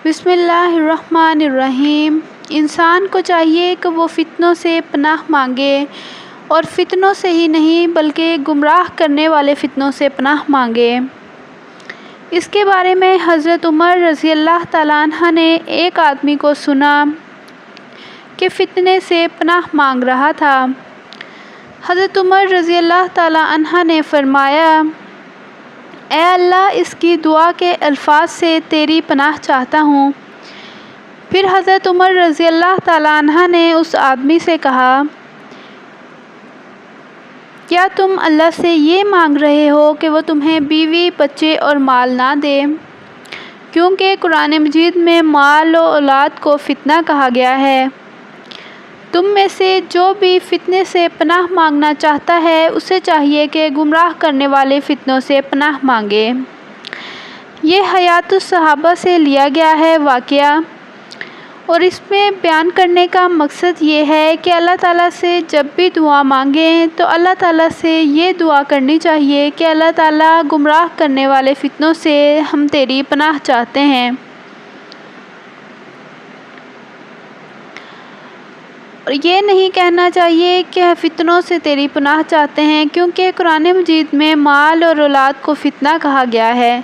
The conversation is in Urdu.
بسم اللہ الرحمن الرحیم۔ انسان کو چاہیے کہ وہ فتنوں سے پناہ مانگے، اور فتنوں سے ہی نہیں بلکہ گمراہ کرنے والے فتنوں سے پناہ مانگے۔ اس کے بارے میں حضرت عمر رضی اللہ تعالیٰ عنہ نے ایک آدمی کو سنا کہ فتنے سے پناہ مانگ رہا تھا۔ حضرت عمر رضی اللہ تعالیٰ عنہ نے فرمایا، اے اللہ، اس کی دعا کے الفاظ سے تیری پناہ چاہتا ہوں۔ پھر حضرت عمر رضی اللہ تعالیٰ عنہ نے اس آدمی سے کہا، کیا تم اللہ سے یہ مانگ رہے ہو کہ وہ تمہیں بیوی، بچے اور مال نہ دے؟ کیونکہ قرآن مجید میں مال و اولاد کو فتنہ کہا گیا ہے۔ تم میں سے جو بھی فتنے سے پناہ مانگنا چاہتا ہے، اسے چاہیے کہ گمراہ کرنے والے فتنوں سے پناہ مانگے۔ یہ حیات الصحابہ سے لیا گیا ہے واقعہ، اور اس میں بیان کرنے کا مقصد یہ ہے کہ اللہ تعالیٰ سے جب بھی دعا مانگیں تو اللہ تعالیٰ سے یہ دعا کرنی چاہیے کہ اللہ تعالیٰ، گمراہ کرنے والے فتنوں سے ہم تیری پناہ چاہتے ہیں۔ اور یہ نہیں کہنا چاہیے کہ فتنوں سے تیری پناہ چاہتے ہیں، کیونکہ قرآن مجید میں مال اور اولاد کو فتنہ کہا گیا ہے۔